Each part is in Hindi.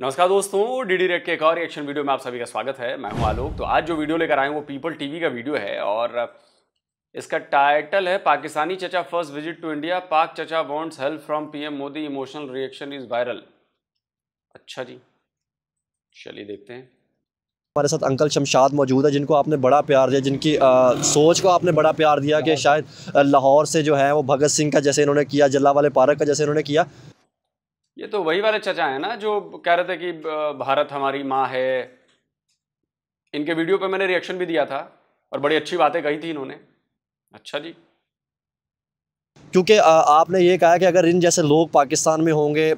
नमस्कार दोस्तों, डीडी रेड के एक और रिएक्शन वीडियो में आप सभी का स्वागत है। मैं हूं आलोक। तो आज जो वीडियो लेकर आए वो पीपल टीवी का वीडियो है और इसका टाइटल है पाकिस्तानी चचा फर्स्ट विजिट टू इंडिया, पाक चचा wants help from PM Modi, emotional reaction is viral. अच्छा जी, चलिए देखते हैं। हमारे साथ अंकल शमशाद मौजूद है, जिनको आपने बड़ा प्यार दिया, जिनकी सोच को आपने बड़ा प्यार दिया कि शायद लाहौर से जो है वो भगत सिंह का जैसे इन्होंने किया, जलियांवाला पार्क का जैसे इन्होंने किया। ये तो वही वाले चचा हैं ना जो कह रहे थे कि भारत हमारी माँ है। इनके वीडियो पे मैंने रिएक्शन भी दिया था और बड़ी अच्छी बातें कही थी इन्होंने। अच्छा जी, क्योंकि आपने ये कहा कि अगर इन जैसे लोग पाकिस्तान में होंगे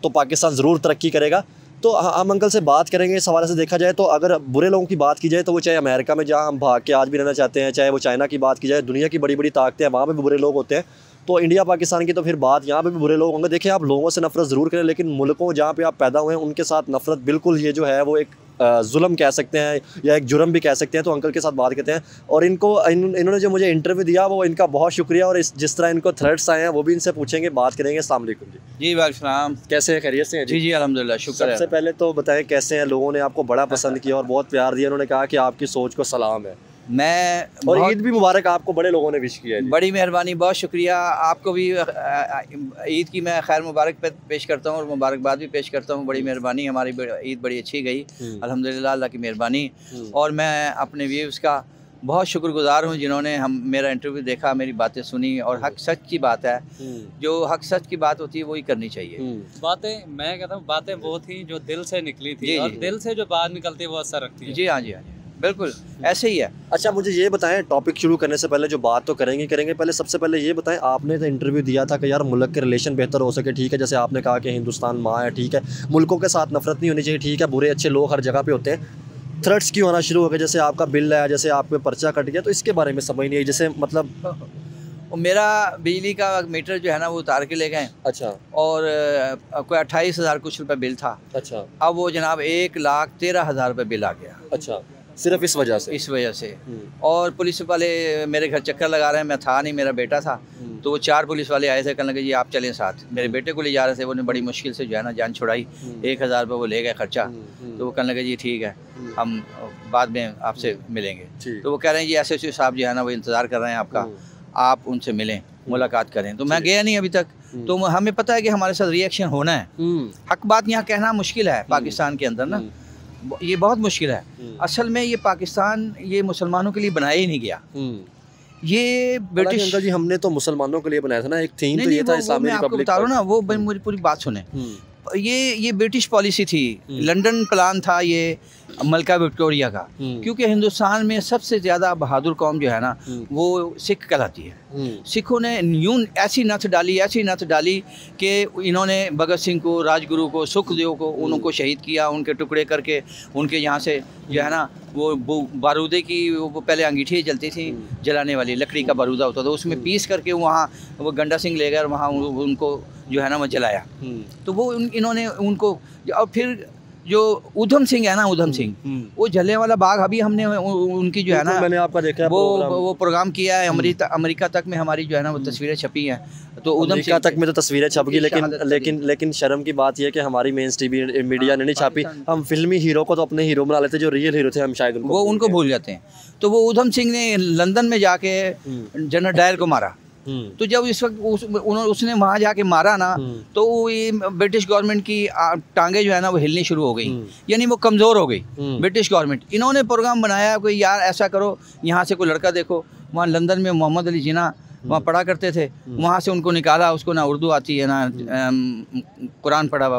तो पाकिस्तान ज़रूर तरक्की करेगा। तो हम अंकल से बात करेंगे इस हवाले से। देखा जाए तो अगर बुरे लोगों की बात की जाए तो वो चाहे अमेरिका में जहाँ हम भाग के आज भी रहना चाहते हैं, चाहे वो चाइना की बात की जाए, दुनिया की बड़ी बड़ी ताकतें हैं, वहाँ पे भी बुरे लोग होते हैं। तो इंडिया पाकिस्तान की तो फिर बात, यहाँ पे भी बुरे लोग होंगे। देखिए, आप लोगों से नफरत ज़रूर करें, लेकिन मुल्कों जहाँ पे आप पैदा हुए हैं उनके साथ नफरत बिल्कुल, ये जो है वो एक जुल्म कह सकते हैं या एक जुर्म भी कह सकते हैं। तो अंकल के साथ बात करते हैं और इन्होंने जो मुझे इंटरव्यू दिया वो इनका बहुत शुक्रिया। और जिस तरह इनको थ्रेट्स आए हैं वो भी इनसे पूछेंगे, बात करेंगे। अस्सलाम वालेकुम जी। वालेकुम। कैसे हैं, खैरियत से हैं जी? अल्हम्दुलिल्लाह, शुक्र है। सबसे पहले तो बताएं कैसे हैं, लोगों ने आपको बड़ा पसंद किया और बहुत प्यार दिया। उन्होंने कहा कि आपकी सोच को सलाम है। मैं और ईद भी मुबारक, आपको बड़े लोगों ने विश किया है। बड़ी मेहरबानी, बहुत शुक्रिया। आपको भी ईद की मैं खैर मुबारक पेश करता हूँ और मुबारकबाद भी पेश करता हूँ। बड़ी मेहरबानी, हमारी ईद बड़ी अच्छी गई अल्हम्दुलिल्लाह, अल्लाह की मेहरबानी। और मैं अपने व्यूज़ का बहुत शुक्रगुजार हूँ जिन्होंने मेरा इंटरव्यू देखा, मेरी बातें सुनी। और हक सच की बात है, जो हक सच की बात होती है वही करनी चाहिए। बातें, मैं कहता हूँ बातें वो थी जो दिल से निकली थी और दिल से जो बात निकलती है वो असर रखती है। जी हाँ, बिल्कुल ऐसे ही है। अच्छा, मुझे ये बताएं, टॉपिक शुरू करने से पहले जो बात तो करेंगे पहले सबसे पहले ये बताएं, आपने तो इंटरव्यू दिया था कि यार मुल्क के रिलेशन बेहतर हो सके, ठीक है, जैसे आपने कहा कि हिंदुस्तान माँ है, ठीक है, मुल्कों के साथ नफरत नहीं होनी चाहिए, ठीक है, बुरे अच्छे लोग हर जगह पे होते हैं। थ्रेट्स क्यों आना शुरू हो गए? जैसे आपका बिल आया, जैसे आप पे पर्चा कट गया, तो इसके बारे में समझ नहीं आई। जैसे मतलब मेरा बिजली का मीटर जो है ना वो उतार के ले गए। अच्छा। और कोई 28,000 कुछ रुपये बिल था। अच्छा। अब वो जनाब 1,13,000 रुपये बिल आ गया। अच्छा, सिर्फ इस वजह से? और पुलिस वाले मेरे घर चक्कर लगा रहे हैं। मैं था नहीं, मेरा बेटा था। तो वो 4 पुलिस वाले आए थे, कहने लगे जी आप चलें साथ। मेरे बेटे को ले जा रहे थे, उन्होंने बड़ी मुश्किल से जो है ना जान छुड़ाई। 1,000 रुपये वो ले गए खर्चा। तो वो कहने लगे जी ठीक है, हम बाद में आपसे मिलेंगे। तो वो कह रहे हैं जी SSO साहब जो है ना वो इंतज़ार कर रहे हैं आपका, आप उनसे मिलें, मुलाकात करें। तो मैं गया नहीं अभी तक। तो हमें पता है कि हमारे साथ रिएक्शन होना है। हक बात यहाँ कहना मुश्किल है पाकिस्तान के अंदर ना, ये बहुत मुश्किल है। असल में ये पाकिस्तान ये मुसलमानों के लिए बनाया ही नहीं गया। ये ब्रिटिश अंकल जी, हमने तो मुसलमानों के लिए बनाया था ना, एक थीम तो ये था इस्लामी रिपब्लिक। बता रहा हूँ ना, वो मेरी पूरी बात सुने। ये ब्रिटिश पॉलिसी थी, लंदन प्लान था ये मलका विक्टोरिया का। क्योंकि हिंदुस्तान में सबसे ज़्यादा बहादुर कौम जो है ना वो सिख कहलाती है। सिखों ने यूं ऐसी नथ डाली कि इन्होंने भगत सिंह को, राजगुरु को, सुखदेव को, उनको शहीद किया, उनके टुकड़े करके उनके यहाँ से जो है ना वो बारूदे की वो पहले अंगीठी जलती थी, जलाने वाली लकड़ी का बारूदा होता था, उसमें पीस करके वहाँ वो गंडा सिंह ले गए, वहाँ उनको जो है ना वो जलाया। तो वो इन्होंने उनको, और फिर जो उधम सिंह है ना, उधम सिंह, वो जलियांवाला बाग अभी हमने उनकी जो है ना मैंने आपका देखा वो प्रोग्राम किया है। अमेरिका तक में हमारी जो है ना वो तस्वीरें छपी हैं। तो उधम सिंह तक में तो तस्वीरें छप गई, लेकिन शर्म की बात यह है कि हमारी मेन स्ट्रीम मीडिया ने नहीं छापी। हम फिल्मी हीरो को तो अपने हीरो बना लेते, जो रियल हीरो थे हम शायद उनको भूल जाते हैं। तो वो उधम सिंह ने लंदन में जाके जनरल डायर को मारा। तो जब इस वक्त उसने वहाँ जाके मारा ना, तो ये ब्रिटिश गवर्नमेंट की टांगे जो है ना वो हिलनी शुरू हो गई, यानी वो कमज़ोर हो गई ब्रिटिश गवर्नमेंट। इन्होंने प्रोग्राम बनाया कोई, यार ऐसा करो, यहाँ से कोई लड़का देखो, वहाँ लंदन में मोहम्मद अली जिन्ना वहाँ पढ़ा करते थे, वहाँ से उनको निकाला। उसको ना उर्दू आती है ना कुरान पढ़ा हुआ,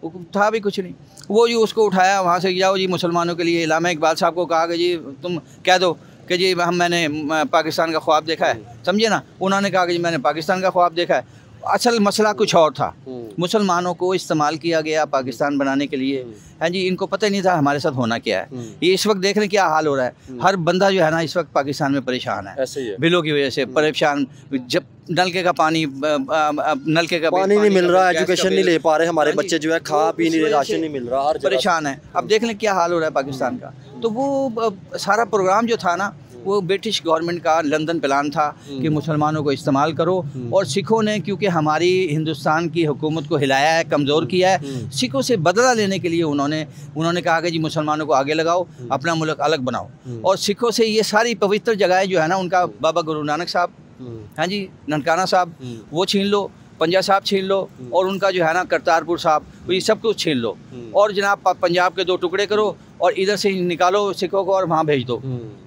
वो था भी कुछ नहीं। वो जी उसको उठाया, वहाँ से जाओ जी मुसलमानों के लिए। इलामा इकबाल साहब को कहा कि जी तुम कह दो कि जी मैंने पाकिस्तान का ख्वाब देखा है, समझे ना। उन्होंने कहा कि जी मैंने पाकिस्तान का ख्वाब देखा है। असल मसला कुछ और था। मुसलमानों को इस्तेमाल किया गया पाकिस्तान बनाने के लिए। हाँ जी, इनको पता ही नहीं था हमारे साथ होना क्या है। ये इस वक्त देख रहे क्या हाल हो रहा है। हर बंदा जो है ना इस वक्त पाकिस्तान में परेशान है, बिलों की वजह से परेशान। जब नलके का पानी नहीं मिल रहा, एजुकेशन नहीं ले पा रहे हमारे बच्चे, जो है खा पी नहीं रहे, राशन नहीं मिल रहा, परेशान है। अब देख लें क्या हाल हो रहा है पाकिस्तान का। तो वो सारा प्रोग्राम जो था ना वो ब्रिटिश गवर्नमेंट का लंदन प्लान था कि मुसलमानों को इस्तेमाल करो, और सिखों ने क्योंकि हमारी हिंदुस्तान की हुकूमत को हिलाया है, कमज़ोर किया है, सिखों से बदला लेने के लिए उन्होंने कहा कि जी मुसलमानों को आगे लगाओ, अपना मुल्क अलग बनाओ। और सिखों से ये सारी पवित्र जगहें जो है ना, उनका बाबा गुरु नानक साहब, हाँ जी, ननकाना साहब, वो छीन लो, पंजा साहब छीन लो, और उनका जो है ना करतारपुर साहब, ये सब कुछ छीन लो, और जनाब पंजाब के 2 टुकड़े करो और इधर से निकालो सिखों को और वहाँ भेज दो,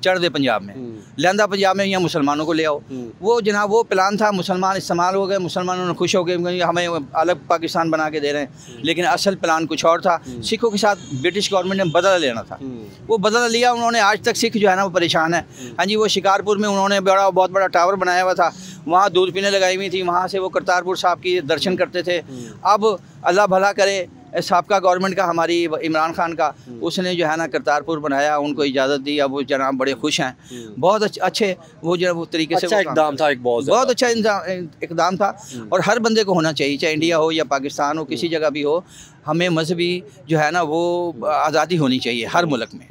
चढ़ दे पंजाब में, लहंदा पंजाब में, यहाँ मुसलमानों को ले आओ। वो जनाब वो प्लान था, मुसलमान इस्तेमाल हो गए, मुसलमानों ने खुश हो गए, हमें अलग पाकिस्तान बना के दे रहे हैं, लेकिन असल प्लान कुछ और था। सिखों के साथ ब्रिटिश गवर्नमेंट ने बदला लेना था, वो बदला लिया उन्होंने। आज तक सिख जो है ना वो परेशान है। हाँ जी, वो शिकारपुर में उन्होंने बहुत बड़ा टावर बनाया हुआ था, वहाँ दूध पीने लगाई हुई थी, वहाँ से वो करतारपुर साहब की दर्शन करते थे। अब अल्लाह भला करे, साबका गवर्नमेंट का, हमारी इमरान खान का, उसने जो है ना करतारपुर बनाया, उनको इजाज़त दी, अब वो जनाब बड़े खुश हैं, बहुत अच्छे वो जो वो तरीके से, अच्छा इक़दाम था, एक बहुत अच्छा इक़दाम था। और हर बंदे को होना चाहिए, चाहे इंडिया हो या पाकिस्तान हो, किसी जगह भी हो, हमें मजहबी जो है ना वो आज़ादी होनी चाहिए हर मुल्क में।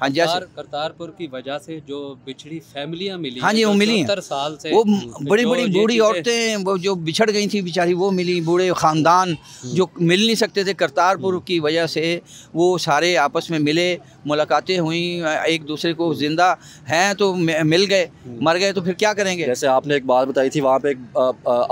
हाँ, जैसे करतारपुर की वजह से जो बिछड़ी फैमिलियाँ मिली, हाँ जी, वो मिली, 70 साल से वो बड़ी बड़ी बूढ़ी औरतें वो जो बिछड़ गई थी बेचारी, वो मिली, बूढ़े ख़ानदान जो मिल नहीं सकते थे, करतारपुर की वजह से वो सारे आपस में मिले, मुलाकातें हुई, एक दूसरे को जिंदा हैं तो मिल गए, मर गए तो फिर क्या करेंगे। जैसे आपने एक बात बताई थी, वहाँ पे एक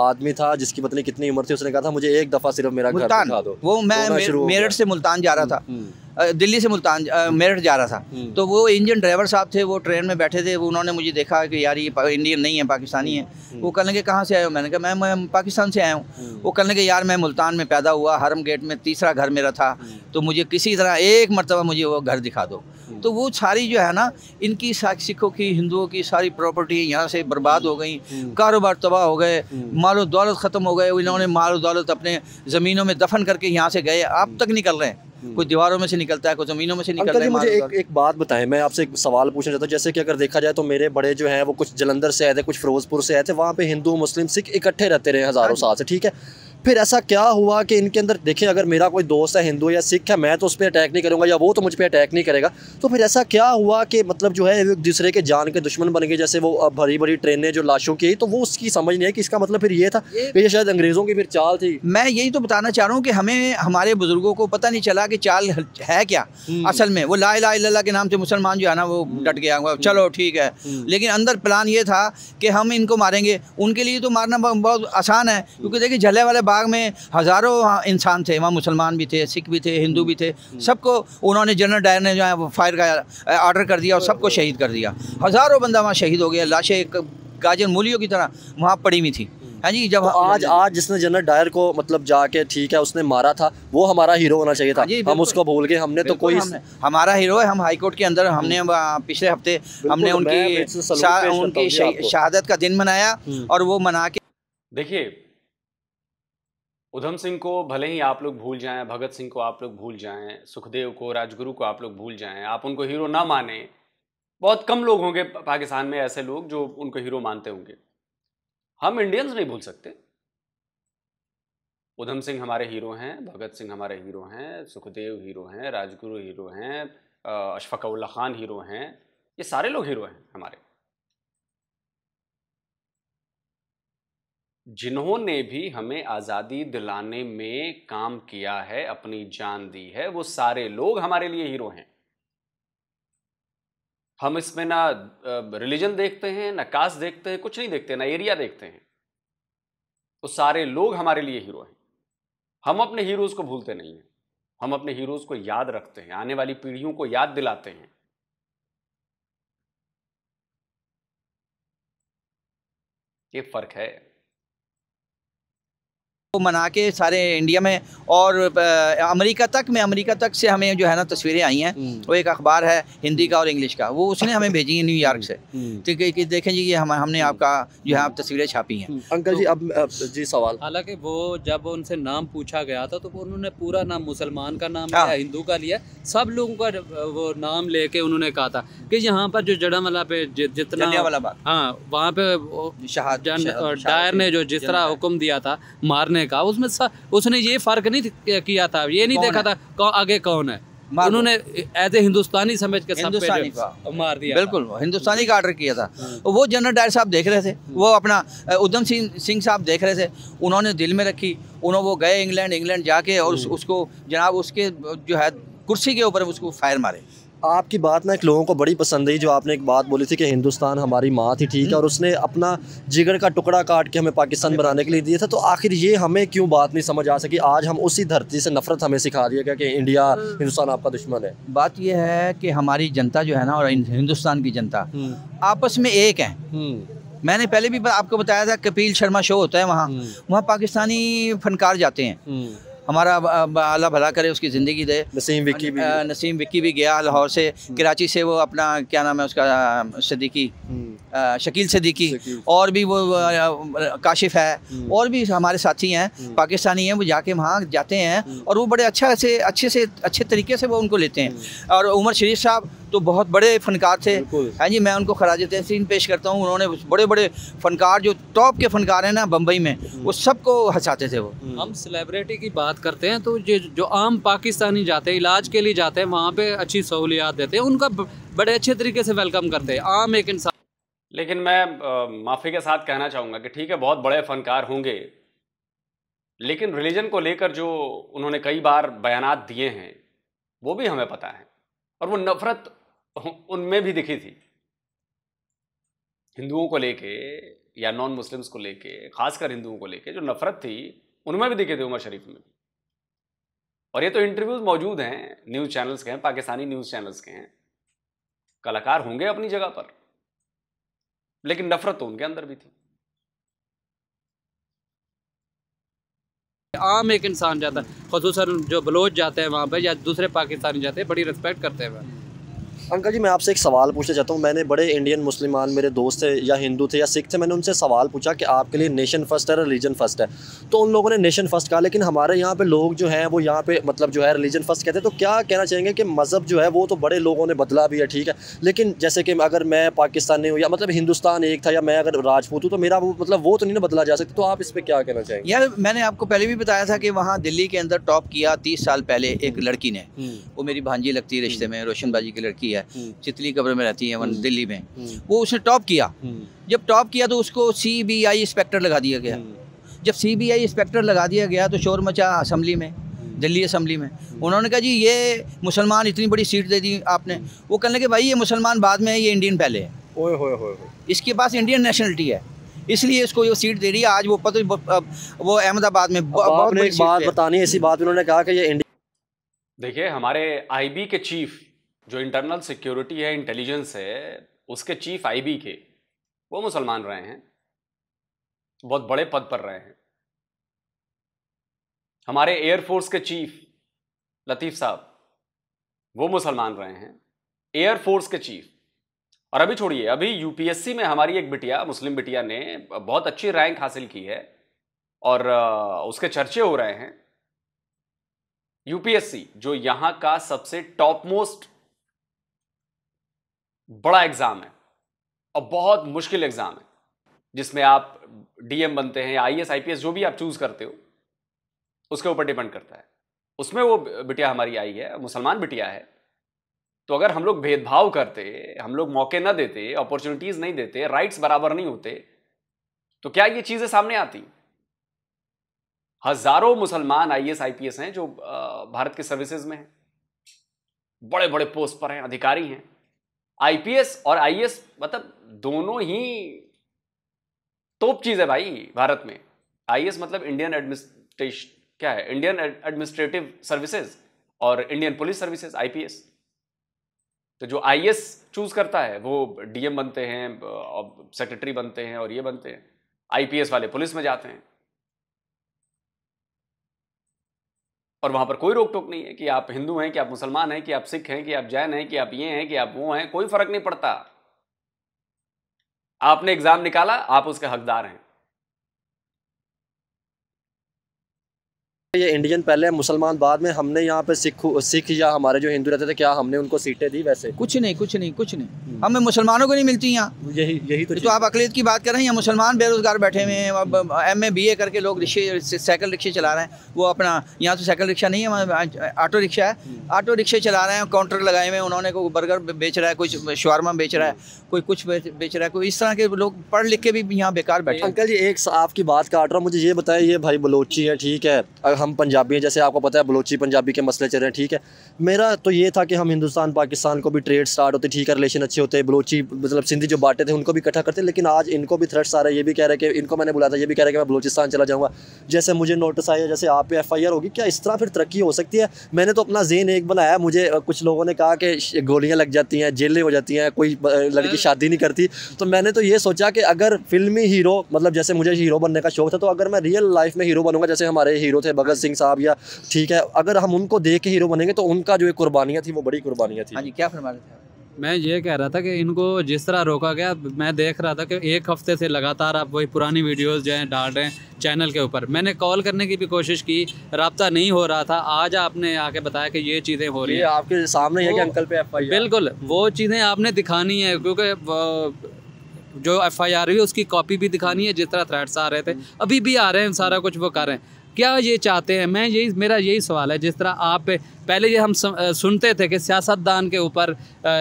आदमी था जिसकी पत्नी कितनी उम्र थी, उसने कहा था मुझे एक दफ़ा सिर्फ मेरा घर दिखा दो। वो मैं मेरठ से मुल्तान जा रहा था, दिल्ली से मुल्तान मेरठ जा रहा था, तो वो इंजन ड्राइवर साहब थे, वो ट्रेन में बैठे थे, वो उन्होंने मुझे देखा कि यार ये इंडियन नहीं है, पाकिस्तानी है। वो कहने लगे कहाँ से आए हो? मैंने कहा मैं पाकिस्तान से आया हूँ। वो कहने लगे यार मैं मुल्तान में पैदा हुआ, हरम गेट में 3रा घर मेरा था, तो मुझे किसी तरह एक मरतबा मुझे वो घर दिखा दो। तो वो सारी जो है ना, इनकी सिखों की, हिंदुओं की सारी प्रॉपर्टी यहाँ से बर्बाद हो गई, कारोबार तबाह हो गए, मालो दौलत ख़त्म हो गए, इन्होंने मालो दौलत अपने ज़मीनों में दफन करके यहाँ से गए, अब तक निकल रहे हैं, कोई दीवारों में से निकलता है, कोई ज़मीनों में से निकलता है। मुझे एक बात बताएं, मैं आपसे एक सवाल पूछना चाहता हूँ। जैसे कि अगर देखा जाए तो मेरे बड़े जो हैं वो कुछ जलंधर से आए थे, कुछ फिरोजपुर से आए थे, वहाँ पे हिंदू मुस्लिम सिख इकट्ठे रहते रहे हज़ारों साल से, ठीक है। फिर ऐसा क्या हुआ कि इनके अंदर, देखिए अगर मेरा कोई दोस्त है हिंदू या सिख है, मैं तो उस पर अटैक नहीं करूँगा या वो तो मुझ पर अटैक नहीं करेगा, तो फिर ऐसा क्या हुआ कि मतलब जो है एक दूसरे के जान के दुश्मन बन गए। जैसे वो भरी भरी ट्रेनें जो लाशों की, तो वो उसकी समझ नहीं है कि इसका मतलब फिर ये था कि ये शायद अंग्रेज़ों की फिर चाल थी। मैं यही तो बताना चाह रहा हूँ कि हमें, हमारे बुजुर्गों को पता नहीं चला कि चाल है क्या असल में। वो ला इलाहा इल्लल्लाह के नाम से मुसलमान जो है ना वो डट गया, चलो ठीक है, लेकिन अंदर प्लान ये था कि हम इनको मारेंगे। उनके लिए तो मारना बहुत आसान है, क्योंकि देखिए जलियांवाला बाग में हज़ारों इंसान थे, वहाँ मुसलमान भी थे, सिख भी थे, हिंदू भी थे, सबको उन्होंने, जनरल डायर ने जो है वो फायर का ऑर्डर कर दिया और सबको शहीद कर दिया। हज़ारों बंदा वहाँ शहीद हो गया, लाशें गाजर मूलियों की तरह वहाँ पड़ी हुई थी। हाँ जी, जब तो आज जिसने जनरल डायर को मतलब जाके ठीक है उसने मारा था, वो हमारा हीरो होना चाहिए था। हम उसको भूल गए, हमने तो कोई हमारा हीरो है। हम हाई कोर्ट के अंदर हमने पिछले हफ्ते हमने उनकी शहादत का दिन मनाया, और वो मना के, देखिए उधम सिंह को भले ही आप लोग भूल जाएं, भगत सिंह को आप लोग भूल जाएं, सुखदेव को, राजगुरु को आप लोग भूल जाएं, आप उनको हीरो ना माने, बहुत कम लोग होंगे पाकिस्तान में ऐसे लोग जो उनको हीरो मानते होंगे। हम इंडियंस नहीं भूल सकते। उधम सिंह हमारे हीरो हैं, भगत सिंह हमारे हीरो हैं, सुखदेव हीरो हैं, राजगुरु हीरो हैं, अशफाक उल्लाह खान हीरो हैं, ये सारे लोग हीरो हैं हमारे। जिन्होंने भी हमें आज़ादी दिलाने में काम किया है, अपनी जान दी है, वो सारे लोग हमारे लिए हीरो हैं। हम इसमें ना रिलीजन देखते हैं, ना कास्ट देखते हैं, कुछ नहीं देखते, ना एरिया देखते हैं। वो सारे लोग हमारे लिए हीरो हैं। हम अपने हीरोज को भूलते नहीं हैं, हम अपने हीरोज को याद रखते हैं, आने वाली पीढ़ियों को याद दिलाते हैं। ये फर्क है। वो मना के सारे इंडिया में और अमेरिका तक से हमें जो है ना तस्वीरें आई हैं। वो एक अखबार है हिंदी का और इंग्लिश का, वो उसने हमें भेजी है न्यूयॉर्क से, तो कि देखें जी ये हमने आपका जो है आप तस्वीरें छापी हैं। अंकल जी, अब जी सवाल, हालांकि वो जब उनसे नाम पूछा गया था तो उन्होंने पूरा नाम मुसलमान का नाम लिया, हिंदू का लिया, सब लोगों का वो नाम लेके उन्होंने कहा था कि यहाँ पर जो जड़ामला पे जितना, हाँ वहाँ पे डायर ने जो जिस तरह हुक्म दिया था मारने का, उसमें उसने ये फर्क नहीं किया था, ये नहीं देखा था आगे कौन है, उन्होंने एज ए हिंदुस्तानी समझ के सब हिंदुस्तानी पे मार दिया। बिल्कुल हिंदुस्तानी का ऑर्डर किया था। वो जनरल डायर साहब देख रहे थे, वो अपना उधम सिंह साहब देख रहे थे, उन्होंने दिल में रखी। वो गए इंग्लैंड जाके और उसको जनाब उसके जो है कुर्सी के ऊपर उसको फायर मारे। आपकी बात ना एक लोगों को बड़ी पसंद आई, जो आपने एक बात बोली थी कि हिंदुस्तान हमारी माँ थी, ठीक है, और उसने अपना जिगर का टुकड़ा काट के हमें पाकिस्तान बनाने के लिए दिया था। तो आखिर ये हमें क्यों बात नहीं समझ आ सकी? आज हम उसी धरती से नफरत हमें सिखा दिया गया कि इंडिया हिंदुस्तान आपका दुश्मन है। बात यह है कि हमारी जनता जो है ना, और हिंदुस्तान की जनता आपस में एक है। मैंने पहले भी आपको बताया था, कपिल शर्मा शो होता है वहाँ पाकिस्तानी फनकार जाते हैं। हमारा अल्लाह भला करे, उसकी ज़िंदगी दे। नसीम विक्की भी गया लाहौर से, कराची से वो अपना क्या नाम है उसका, सिद्दीकी, शकील सिद्दीकी, और भी वो काशिफ है, और भी हमारे साथी हैं पाकिस्तानी हैं, वो जाके वहाँ जाते हैं और वो बड़े अच्छे तरीके से वो उनको लेते हैं। और उमर शरीफ साहब तो बहुत बड़े फनकार थे, हाँ जी, मैं उनको खराज तहसीन पेश करता हूँ। उन्होंने बड़े बड़े फनकार, जो टॉप के फनकार हैं ना बम्बई में, वो सबको हंसाते थे। वो हम सेलिब्रिटी की बात करते हैं तो जो आम पाकिस्तानी जाते हैं, इलाज के लिए जाते हैं, वहाँ पे अच्छी सहूलियात देते हैं, उनका बड़े अच्छे तरीके से वेलकम करते हैं आम एक इंसान। लेकिन मैं माफ़ी के साथ कहना चाहूँगा कि ठीक है, बहुत बड़े फनकार होंगे, लेकिन रिलीजन को लेकर जो उन्होंने कई बार बयानात दिए हैं वो भी हमें पता है, और वो नफ़रत उनमें भी दिखी थी, हिंदुओं को लेके या नॉन मुस्लिम्स को लेके, खासकर हिंदुओं को लेके जो नफ़रत थी उनमें भी दिखे थे, उमर शरीफ में भी। और ये तो इंटरव्यूज मौजूद हैं, न्यूज़ चैनल्स के हैं, पाकिस्तानी न्यूज़ चैनल्स के हैं, कलाकार होंगे अपनी जगह पर, लेकिन नफरत तो उनके अंदर भी थी। आम एक इंसान जाता है, ख़ुसूसन जो बलोच जाते हैं वहाँ पे या दूसरे पाकिस्तानी जाते हैं, बड़ी रिस्पेक्ट करते हैं। अंकल जी, मैं आपसे एक सवाल पूछना चाहता हूँ। मैंने बड़े इंडियन मुसलमान मेरे दोस्त थे, या हिंदू थे या सिख थे, मैंने उनसे सवाल पूछा कि आपके लिए नेशन फर्स्ट है, रिलीजन फर्स्ट है? तो उन लोगों ने नेशन फर्स्ट कहा, लेकिन हमारे यहाँ पे लोग जो हैं वो यहाँ पे मतलब जो है रिलीजन फर्स्ट कहते हैं। तो क्या कहना चाहेंगे कि मज़हब जो है वो तो बड़े लोगों ने बदला भी है, ठीक है, लेकिन जैसे कि अगर मैं पाकिस्तानी हूँ या मतलब हिंदुस्तान एक था, या मैं अगर राजपूत हूँ, तो मेरा वो मतलब वो तो नहीं ना बदला जा सकता। तो आप इस पर क्या कहना चाहेंगे? यार, मैंने आपको पहले भी बताया था कि वहाँ दिल्ली के अंदर टॉप किया 30 साल पहले एक लड़की ने, वो मेरी भांजी लगती है रिश्ते में, रोशन बाजी की लड़की है, चितली कब्र में रहती है दिल्ली में। वो उसने टॉप किया। जब टॉप किया तो उसको CBI इंस्पेक्टर लगा दिया गया। जब CBI इंस्पेक्टर लगा दिया गया तो शोर मचा असेंबली में, दिल्ली असेंबली में। उन्होंने कहा जी ये मुसलमान इतनी बड़ी सीट दे दी आपने। वो कहने लगे भाई ये मुसलमान बाद में है, ये इंडियन पहले है। ओए होए होए, इसके पास इंडियन नेशनलिटी है, इसलिए इसको ये सीट दे रही है। आज वो वो अहमदाबाद में बहुत एक बात बतानी है, ऐसी बात उन्होंने कहा कि ये देखिए, हमारे IB के चीफ, जो इंटरनल सिक्योरिटी है, इंटेलिजेंस है, उसके चीफ IB के, वो मुसलमान रहे हैं, बहुत बड़े पद पर रहे हैं। हमारे एयरफोर्स के चीफ लतीफ़ साहब, वो मुसलमान रहे हैं, एयरफोर्स के चीफ। और अभी छोड़िए, अभी UPSC में हमारी एक बिटिया, मुस्लिम बिटिया ने बहुत अच्छी रैंक हासिल की है और उसके चर्चे हो रहे हैं। UPSC जो यहां का सबसे टॉप मोस्ट बड़ा एग्जाम है और बहुत मुश्किल एग्जाम है, जिसमें आप DM बनते हैं या IAS IPS जो भी आप चूज करते हो, उसके ऊपर डिपेंड करता है। उसमें वो बिटिया हमारी आई है, मुसलमान बिटिया है। तो अगर हम लोग भेदभाव करते, हम लोग मौके ना देते, अपॉर्चुनिटीज नहीं देते, राइट्स बराबर नहीं होते, तो क्या ये चीजें सामने आती? हजारों मुसलमान IAS IPS हैं जो भारत के सर्विसेज में हैं, बड़े बड़े पोस्ट पर हैं, अधिकारी हैं। IPS और IAS मतलब दोनों ही टॉप चीज है भाई भारत में। IAS मतलब इंडियन एडमिनिस्ट्रेशन, क्या है, इंडियन एडमिनिस्ट्रेटिव सर्विसेज, और इंडियन पुलिस सर्विसेज IPS। तो जो IAS चूज करता है वो DM बनते हैं, सेक्रेटरी बनते हैं और ये बनते हैं। IPS वाले पुलिस में जाते हैं और वहां पर कोई रोक टोक नहीं है कि आप हिंदू हैं, कि आप मुसलमान हैं, कि आप सिख हैं, कि आप जैन हैं, कि आप ये हैं, कि आप वो हैं, कोई फर्क नहीं पड़ता। आपने एग्जाम निकाला, आप उसके हकदार हैं। ये इंडियन पहले मुसलमान बाद में, हमने यहाँ पे सिख या हमारे जो हिंदू रहते थे, क्या हमने उनको सीटें दी? वैसे कुछ नहीं, हमें मुसलमानों को नहीं मिलती यहाँ। यही तो आप अकलियत की बात कर रहे हैं। यहाँ मुसलमान बेरोजगार बैठे हुए हैं, अब MA BA करके लोग रिक्शे साइकिल रिक्शे चला रहे हैं। वो अपना यहाँ तो साइकिल रिक्शा नहीं है, वहाँ ऑटो रिक्शा है, ऑटो रिक्शे चला रहे हैं, काउंटर लगाए हुए हैं उन्होंने। कोई बर्गर बेच रहा है, कोई शवारमा बेच रहा है, कोई कुछ बेच रहा है, कोई इस तरह के लोग पढ़ लिख के भी यहाँ बेकार बैठे। अंकल जी एक आपकी बात काट रहा हूँ, मुझे ये बताएं, ये भाई बलोची है, ठीक है, हम पंजाबी हैं, जैसे आपको पता है बलोची पंजाबी के मसले चल रहे हैं, ठीक है। मेरा तो ये था कि हम हिंदुस्तान पाकिस्तान को भी ट्रेड स्टार्ट होते, ठीक है, रिलेशन अच्छे होते, बलोची मतलब सिंधी जो बांटे थे उनको भी इकट्ठा करते, लेकिन आज इनको भी थ्रेट्स आ रहे हैं। ये भी कह रहे हैं कि इनको मैंने बुलाया था, ये भी कह रहे हैं कि मैं बलोचिस्तान चला जाऊँगा। जैसे मुझे नोटिस आया, जैसे आप पे FIR होगी, क्या इस तरह फिर तरक्की हो सकती है? मैंने तो अपना ज़हन एक बनाया, मुझे कुछ लोगों ने कहा कि गोलियाँ लग जाती हैं, जेलें हो जाती हैं, कोई लड़की शादी नहीं करती। तो मैंने तो ये सोचा कि अगर फिल्मी हीरो, मतलब जैसे मुझे हीरो बनने का शौक था, तो अगर मैं रियल लाइफ में हीरो बनूंगा, जैसे हमारे हीरो थे भगत सिंह साहब, या ठीक है, अगर हम उनको देख के हीरो बनेंगे तो उनका जो एक कुर्बानियाँ थी वो बड़ी कुर्बानियाँ थी। हाँ जी, क्या फरमा रहे थे? मैं ये कह रहा था कि इनको जिस तरह रोका गया, मैं देख रहा था कि एक हफ्ते से लगातार आप वही पुरानी वीडियोस जो हैं डाल रहे हैं चैनल के ऊपर। मैंने कॉल करने की भी कोशिश की, राब्ता नहीं हो रहा था। आज आपने आके बताया कि ये चीज़ें हो रही हैं, आपके सामने है कि अंकल पे FIR। बिल्कुल वो चीज़ें आपने दिखानी है, क्योंकि जो FIR हुई उसकी कॉपी भी दिखानी है। जिस तरह थ्रेट्स आ रहे थे, अभी भी आ रहे हैं, सारा कुछ वो कर रहे हैं। क्या ये चाहते हैं? मेरा यही सवाल है। जिस तरह आप पहले ये हम सुनते थे कि सियासतदान के ऊपर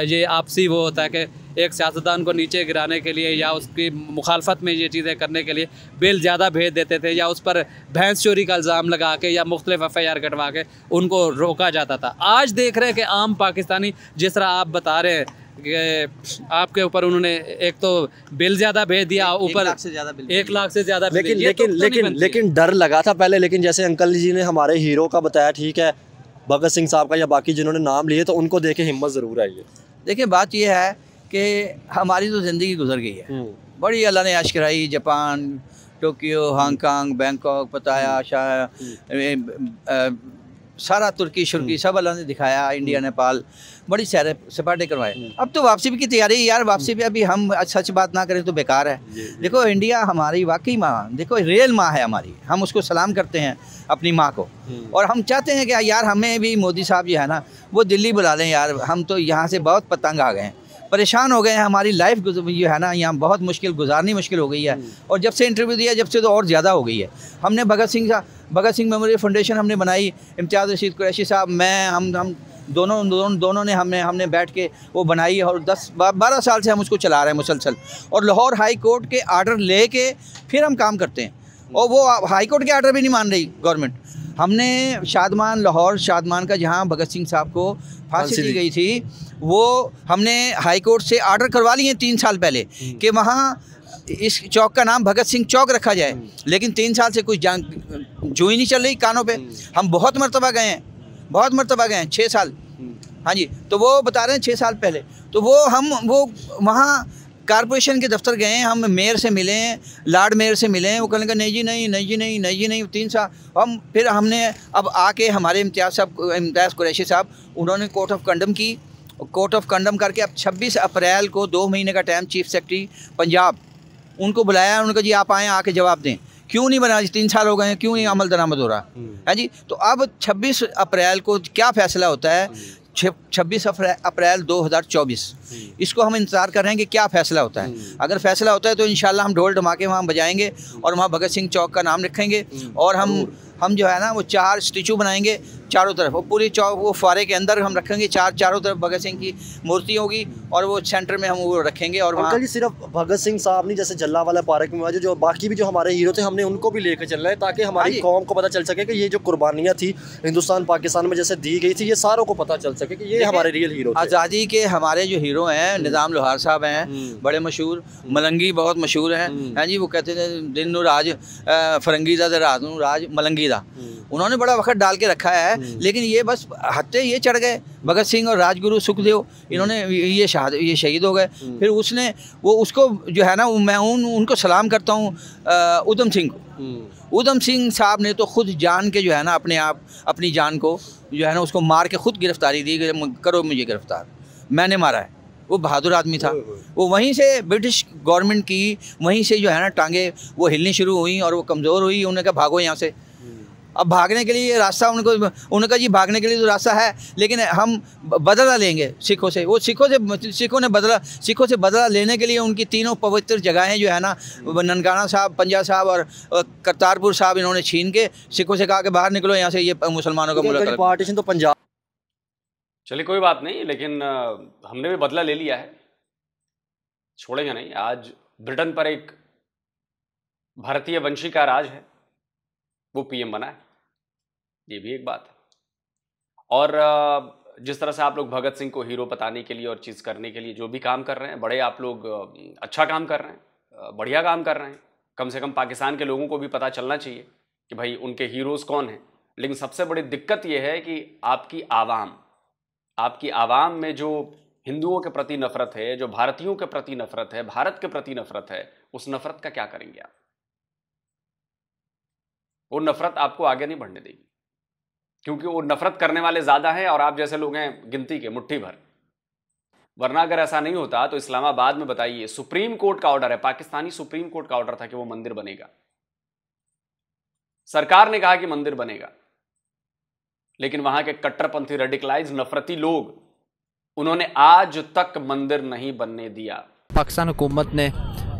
ये आपसी वो होता है कि एक सियासतदान को नीचे गिराने के लिए या उसकी मुखालफत में ये चीज़ें करने के लिए बिल ज़्यादा भेज देते थे, या उस पर भैंस चोरी का इल्ज़ाम लगा के या मुख्तलिफ FIR कटवा के उनको रोका जाता था। आज देख रहे हैं कि आम पाकिस्तानी, जिस तरह आप बता रहे हैं कि आपके ऊपर उन्होंने एक तो बिल ज़्यादा भेज दिया, ऊपर 1 लाख से ज़्यादा। लेकिन डर लगा था पहले। लेकिन जैसे अंकल जी ने हमारे हीरो का बताया, ठीक है, भगत सिंह साहब का या बाकी जिन्होंने नाम लिए, तो उनको देख के हिम्मत ज़रूर आई है। देखिए बात यह है कि हमारी तो ज़िंदगी गुजर गई है, बड़ी अल्लाह ने ऐश कराई। जापान, टोक्यो, हांगकांग, बैंकॉक, पताया, सारा तुर्की शुर्की सब अल्लाह ने दिखाया, इंडिया, नेपाल, बड़ी सैर सपाटे करवाए। अब तो वापसी की तैयारी है यार। वापसी पे अभी हम सच बात ना करें तो बेकार है। देखो इंडिया हमारी वाकई माँ, देखो रियल माँ है हमारी, हम उसको सलाम करते हैं अपनी माँ को। और हम चाहते हैं कि यार हमें भी मोदी साहब जो है ना वो दिल्ली बुला लें यार। हम तो यहाँ से बहुत पतंग आ गए हैं, परेशान हो गए हैं, हमारी लाइफ जो है ना यहाँ बहुत गुजारनी मुश्किल हो गई है। और जब से इंटरव्यू दिया जब से तो और ज़्यादा हो गई है। हमने भगत सिंह मेमोरियल फाउंडेशन हमने बनाई, इम्तियाज़ रशीद कुरैशी साहब, मैं, हम दोनों ने हमने बैठ के वो बनाई। और 10-12 साल से हम उसको चला रहे हैं मुसलसल। और लाहौर हाई कोर्ट के आर्डर ले के फिर हम काम करते हैं, और वो हाई कोर्ट के आर्डर भी नहीं मान रही गवर्नमेंट। हमने लाहौर शादमान का जहाँ भगत सिंह साहब को फांसी दी गई थी, वो हमने हाई कोर्ट से आर्डर करवा लिए 3 साल पहले कि वहाँ इस चौक का नाम भगत सिंह चौक रखा जाए। लेकिन 3 साल से कोई जो ही नहीं चल रही कानों पे। हम बहुत मरतबा गए हैं 6 साल। हाँ जी, तो वो बता रहे हैं 6 साल पहले। तो वो वहाँ कारपोरेशन के दफ्तर गए, हम मेयर से मिले, लॉर्ड मेयर से मिले। वो कहने का नहीं जी 3 साल। फिर हमने अब आके हमारे इम्तियाज़ कुरैशी साहब, उन्होंने कोर्ट ऑफ कंडम करके अब 26 अप्रैल को 2 महीने का टाइम चीफ सेक्रेटरी पंजाब उनको बुलाया। उन्होंने कहा जी आप आएँ, आके जवाब दें, क्यों नहीं बना? 3 साल हो गए हैं, क्यों नहीं अमल दरामद हो रहा है जी? तो अब 26 अप्रैल को क्या फ़ैसला होता है? 26 अप्रैल 2024, इसको हम इंतज़ार कर रहे हैं कि क्या फ़ैसला होता है। अगर फ़ैसला होता है तो इंशाल्लाह हम ढोल धमाके वहाँ बजाएंगे और वहाँ भगत सिंह चौक का नाम रखेंगे। और हम जो है ना वो 4 स्टैचू बनाएंगे चारों तरफ, वो पूरी चौक, वो फारे के अंदर हम रखेंगे, चारों तरफ भगत सिंह की मूर्ति होगी और वो सेंटर में हम वो रखेंगे। और वहाँ जी सिर्फ भगत सिंह साहब नहीं, जैसे जल्लावाला पार्क में जो बाकी भी जो हमारे हीरो थे, हमने उनको भी लेकर चलना है ताकि हमारी कौम को पता चल सके कि ये जो कुर्बानियाँ थी हिंदुस्तान पाकिस्तान में जैसे दी गई थी, ये सारों को पता चल सके कि ये हमारे रियल हीरो। आज़ादी के हमारे जो हीरो हैं, निज़ाम लोहार साहब हैं, बड़े मशहूर, मलंगी बहुत मशहूर हैं। हैं जी, वो कहते थे दिन नू राज फरंगी दा रात नू राज मलंगी दा। उन्होंने बड़ा वक्त डाल के रखा है, लेकिन ये बस हत्ते ये चढ़ गए। भगत सिंह और राजगुरु सुखदेव, इन्होंने ये शहीद हो गए। फिर उसको जो है ना, मैं उनको सलाम करता हूँ उधम सिंह को। उधम सिंह साहब ने तो खुद जान के जो है ना अपनी जान को जो है ना उसको मार के खुद गिरफ्तारी दी, करो मुझे गिरफ्तार, मैंने मारा है। वो बहादुर आदमी था। वो वहीं से ब्रिटिश गवर्नमेंट की वहीं से जो है ना टांगे वो हिलनी शुरू हुई और वो कमज़ोर हुई। उन्होंने कहा भागो यहाँ से। अब भागने के लिए रास्ता उनका जी भागने के लिए तो रास्ता है, लेकिन हम बदला लेंगे सिखों से। वो सिखों से बदला लेने के लिए उनकी तीनों पवित्र जगहें जो है ना, ननकाना साहब, पंजा साहब और करतारपुर साहब, इन्होंने छीन के सिखों से कहा कि बाहर निकलो यहाँ से, ये मुसलमानों का मुल्क। पार्टीशन तो पंजाब। चलिए कोई बात नहीं, लेकिन हमने भी बदला ले लिया है, छोड़ेंगे नहीं। आज ब्रिटेन पर एक भारतीय वंशी का राज है, वो पीएम बना है, ये भी एक बात है। और जिस तरह से आप लोग भगत सिंह को हीरो बताने के लिए और चीज़ करने के लिए जो भी काम कर रहे हैं, बड़े आप लोग अच्छा काम कर रहे हैं, बढ़िया काम कर रहे हैं। कम से कम पाकिस्तान के लोगों को भी पता चलना चाहिए कि भाई उनके हीरोज़ कौन हैं। लेकिन सबसे बड़ी दिक्कत ये है कि आपकी आवाम में जो हिंदुओं के प्रति नफरत है, जो भारतीयों के प्रति नफरत है, भारत के प्रति नफरत है, उस नफरत का क्या करेंगे आप? वो नफरत आपको आगे नहीं बढ़ने देगी, क्योंकि वो नफरत करने वाले ज्यादा हैं और आप जैसे लोग हैं गिनती के, मुट्ठी भर। वरना अगर ऐसा नहीं होता तो इस्लामाबाद में बताइए, सुप्रीम कोर्ट का ऑर्डर है, पाकिस्तानी सुप्रीम कोर्ट का ऑर्डर था कि वो मंदिर बनेगा। सरकार ने कहा कि मंदिर बनेगा, लेकिन वहां के कट्टरपंथी रेडिकलाइज नफरती लोग, उन्होंने आज तक मंदिर नहीं बनने दिया। पाकिस्तान हुकूमत ने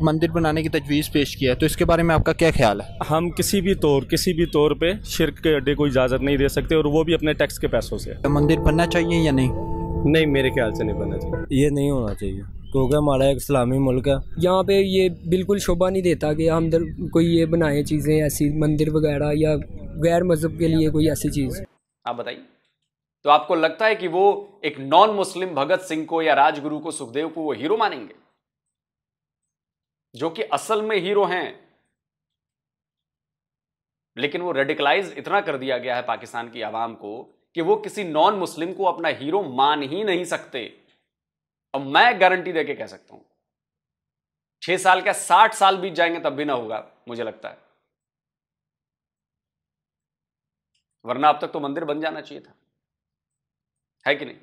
मंदिर बनाने की तजवीज़ पेश किया है, तो इसके बारे में आपका क्या ख्याल है? हम किसी भी तौर पे शिर्क के अड्डे को इजाज़त नहीं दे सकते, और वो भी अपने टैक्स के पैसों से। तो मंदिर बनना चाहिए या नहीं? नहीं, मेरे ख्याल से नहीं बनना चाहिए। ये नहीं होना चाहिए, क्योंकि हमारा एक इस्लामी मुल्क है। यहाँ पे ये बिल्कुल शोभा नहीं देता कि हम कोई ये बनाए चीज़ें ऐसी, मंदिर वगैरह या गैर मजहब के लिए कोई ऐसी चीज़। आप बताइए, तो आपको लगता है कि वो एक नॉन मुस्लिम भगत सिंह को या राजगुरु को, सुखदेव को वो हीरो मानेंगे, जो कि असल में हीरो हैं? लेकिन वो रेडिकलाइज इतना कर दिया गया है पाकिस्तान की आवाम को कि वो किसी नॉन मुस्लिम को अपना हीरो मान ही नहीं सकते। और मैं गारंटी देके कह सकता हूं, 6 साल क्या 60 साल बीत जाएंगे तब भी ना होगा, मुझे लगता है। वरना अब तक तो मंदिर बन जाना चाहिए था, है कि नहीं?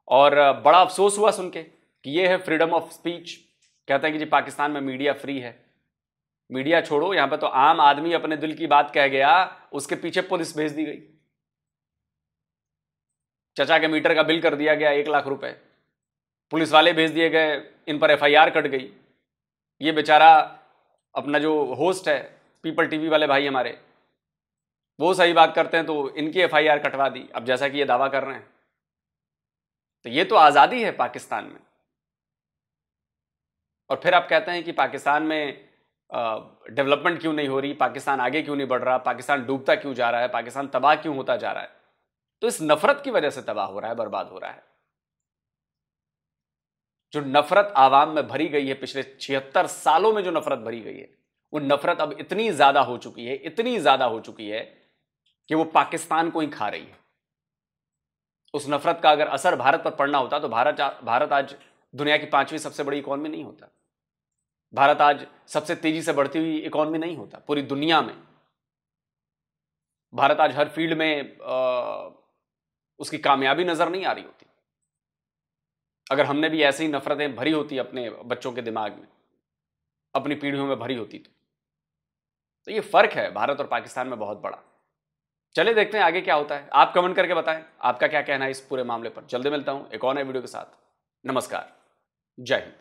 और बड़ा अफसोस हुआ सुन के कि ये है फ्रीडम ऑफ स्पीच। कहते हैं कि जी पाकिस्तान में मीडिया फ्री है। मीडिया छोड़ो, यहां पे तो आम आदमी अपने दिल की बात कह गया, उसके पीछे पुलिस भेज दी गई। चचा के मीटर का बिल कर दिया गया 1 लाख रुपए, पुलिस वाले भेज दिए गए, इन पर FIR कट गई। ये बेचारा अपना जो होस्ट है, पीपल टीवी वाले भाई हमारे, वो सही बात करते हैं तो इनकी FIR कटवा दी, अब जैसा कि ये दावा कर रहे हैं। तो ये तो आज़ादी है पाकिस्तान में। और फिर आप कहते हैं कि पाकिस्तान में डेवलपमेंट क्यों नहीं हो रही, पाकिस्तान आगे क्यों नहीं बढ़ रहा, पाकिस्तान डूबता क्यों जा रहा है, पाकिस्तान तबाह क्यों होता जा रहा है? तो इस नफरत की वजह से तबाह हो रहा है, बर्बाद हो रहा है। जो नफरत आवाम में भरी गई है, पिछले 76 सालों में जो नफरत भरी गई है, वो नफरत अब इतनी ज्यादा हो चुकी है, इतनी ज्यादा हो चुकी है कि वो पाकिस्तान को ही खा रही है। उस नफरत का अगर असर भारत पर पड़ना होता तो भारत आज दुनिया की 5वीं सबसे बड़ी इकॉनमी नहीं होता। भारत आज सबसे तेजी से बढ़ती हुई इकॉनमी नहीं होता पूरी दुनिया में। भारत आज हर फील्ड में उसकी कामयाबी नजर नहीं आ रही होती। अगर हमने भी ऐसी ही नफरतें भरी होती अपने बच्चों के दिमाग में, अपनी पीढ़ियों में भरी होती, तो ये फर्क है भारत और पाकिस्तान में बहुत बड़ा। चले देखते हैं आगे क्या होता है। आप कमेंट करके बताएं आपका क्या कहना है इस पूरे मामले पर। जल्दी मिलता हूं एक और नए वीडियो के साथ। नमस्कार, जय हिंद।